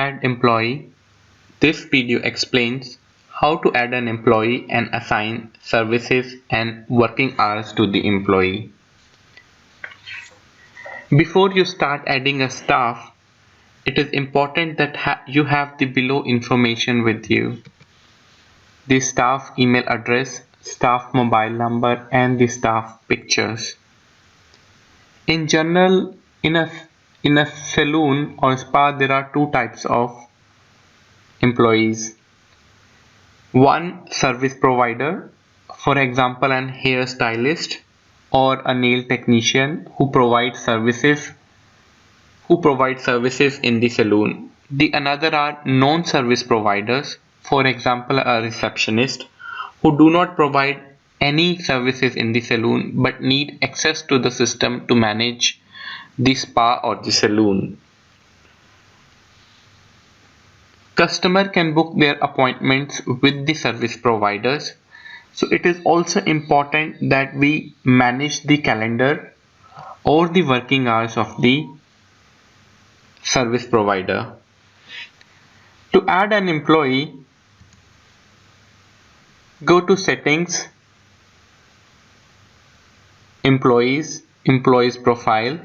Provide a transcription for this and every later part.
Add employee. This video explains how to add an employee and assign services and working hours to the employee. Before you start adding a staff, it is important that you have the below information with you: the staff email address, staff mobile number, and the staff pictures. In general, in a salon or spa, there are two types of employees. One, service provider, for example an hairstylist or a nail technician who provides services in the salon. The another are non-service providers, for example a receptionist, who do not provide any services in the salon but need access to the system to manage the spa or the salon. Customer can book their appointments with the service providers, so it is also important that we manage the calendar or the working hours of the service provider. To add an employee, go to settings, employees profile,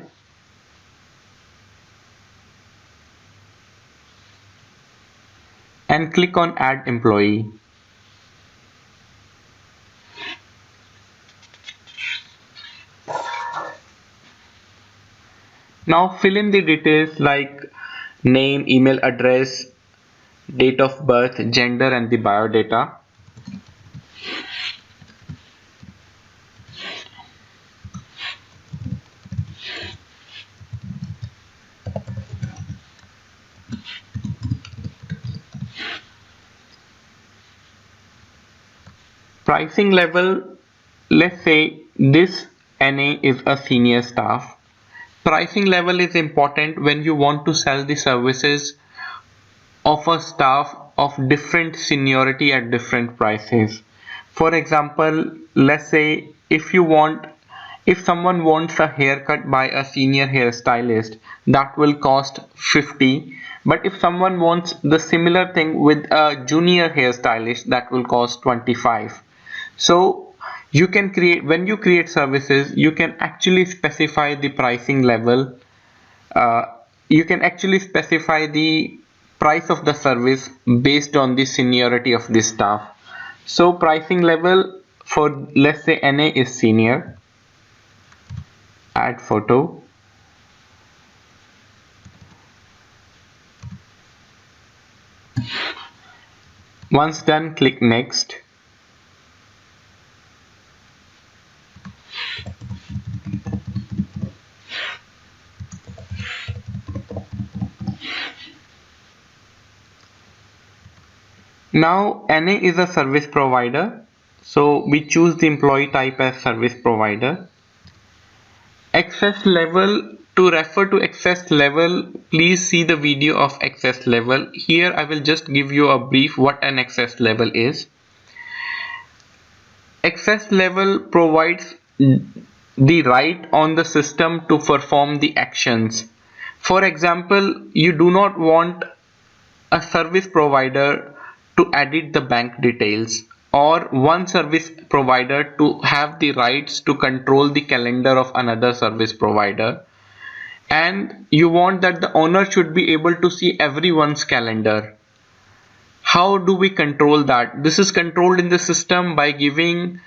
and click on add employee. Now fill in the details like name, email address, date of birth, gender, and the biodata. Pricing level, let's say this NA is a senior staff. Pricing level is important when you want to sell the services of a staff of different seniority at different prices. For example, let's say if someone wants a haircut by a senior hairstylist, that will cost 50, but if someone wants the similar thing with a junior hairstylist, that will cost 25. So you can when you create services, you can actually specify the pricing level. You can actually specify the price of the service based on the seniority of the staff. So pricing level for, let's say NA is senior. Add photo. Once done, click next. Now NA is a service provider, so we choose the employee type as service provider. Access level, to refer to access level, please see the video of access level. Here I will just give you a brief what an access level is. Access level provides the right on the system to perform the actions. For example, you do not want a service provider to edit the bank details, or one service provider to have the rights to control the calendar of another service provider, and you want that the owner should be able to see everyone's calendar. How do we control that? This is controlled in the system by giving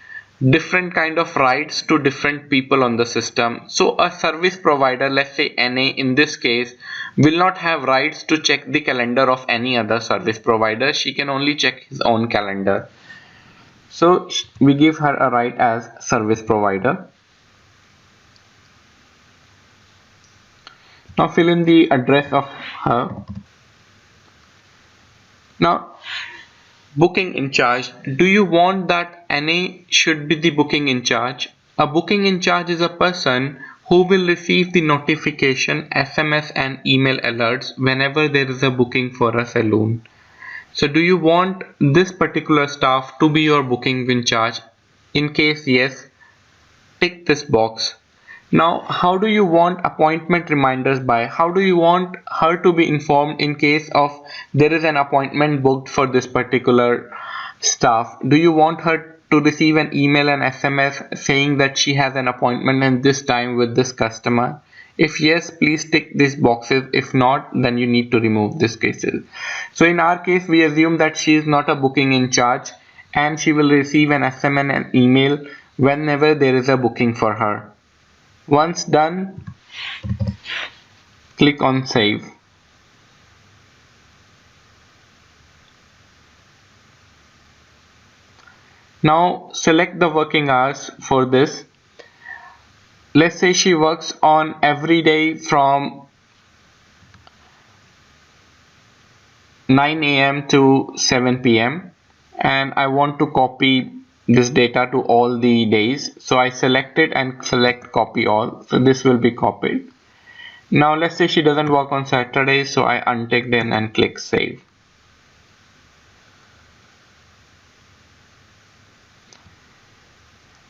different kind of rights to different people on the system. So a service provider, let's say NA in this case, will not have rights to check the calendar of any other service provider. She can only check his own calendar. So we give her a right as service provider. Now fill in the address of her. Now booking in charge. Do you want that NA should be the booking in charge? A booking in charge is a person who will receive the notification, SMS and email alerts whenever there is a booking for a salon. So do you want this particular staff to be your booking in charge? In case yes, tick this box. Now, how do you want appointment reminders by? How do you want her to be informed in case of there is an appointment booked for this particular staff? Do you want her to receive an email and SMS saying that she has an appointment at this time with this customer? If yes, please tick these boxes. If not, then you need to remove these cases. So in our case, we assume that she is not a booking in charge and she will receive an SMS and email whenever there is a booking for her. Once done, click on save. Now select the working hours for this. Let's say she works on every day from 9 a.m. to 7 p.m. and I want to copy this data to all the days. So I select it and select copy all. So this will be copied. Now let's say she doesn't work on Saturdays, so I untick them and click save.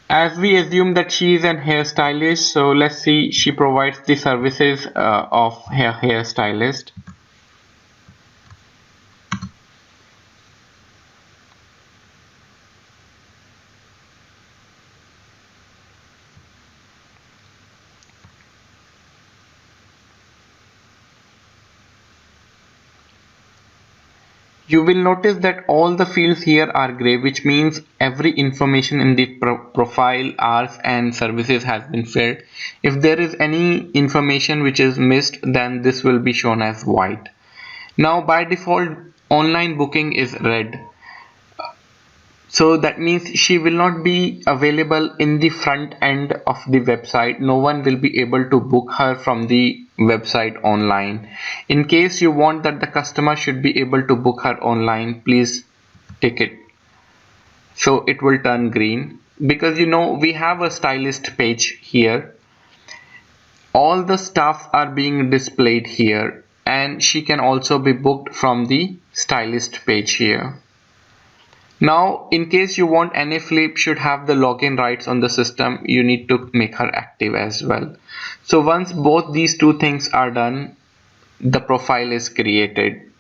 As we assume that she is an hairstylist, so let's see she provides the services of her hairstylist. You will notice that all the fields here are gray, which means every information in the profile, hours and services has been filled. If there is any information which is missed, then this will be shown as white. Now by default, online booking is red. So that means she will not be available in the front end of the website. No one will be able to book her from the website online. In case you want that the customer should be able to book her online, please tick it. So it will turn green because we have a stylist page here. All the stuff are being displayed here and she can also be booked from the stylist page here. Now, in case you want NAFLIP should have the login rights on the system, you need to make her active as well. So once both these two things are done, the profile is created.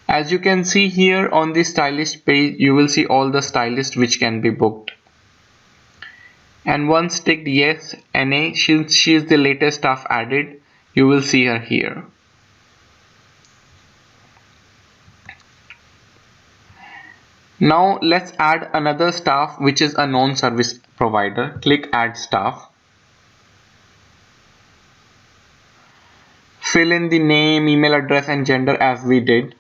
As you can see here on the stylist page, you will see all the stylists which can be booked. And once ticked yes, NA, since she is the latest staff added, you will see her here. Now let's add another staff which is a known service provider. Click add staff. Fill in the name, email address and gender as we did.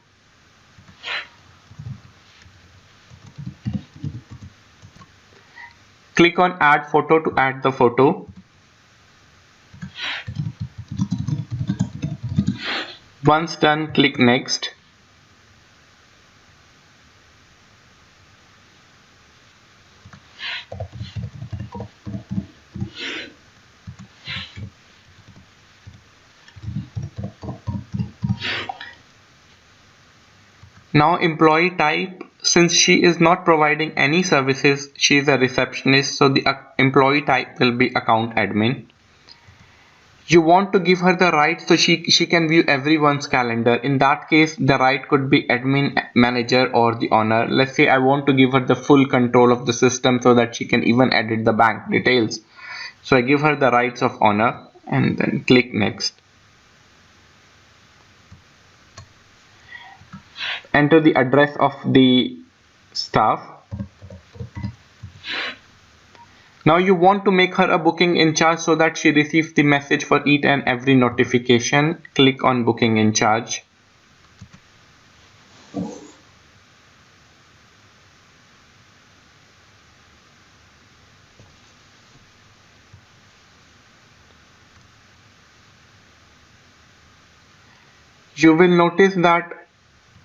Click on add photo to add the photo. Once done, click next. Now employee type, since she is not providing any services, she is a receptionist, so the employee type will be account admin. You want to give her the right so she can view everyone's calendar. In that case, the right could be admin, manager or the owner. Let's say I want to give her the full control of the system so that she can even edit the bank details. So I give her the rights of owner and then click next. Enter the address of the staff. Now you want to make her a booking in charge so that she receives the message for each and every notification. Click on booking in charge. You will notice that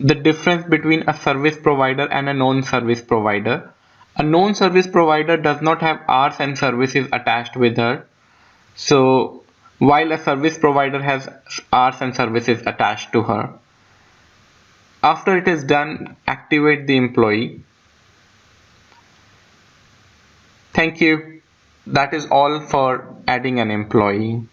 the difference between a service provider and a known service provider. A known service provider does not have hours and services attached with her. So while a service provider has hours and services attached to her. After it is done, activate the employee. Thank you. That is all for adding an employee.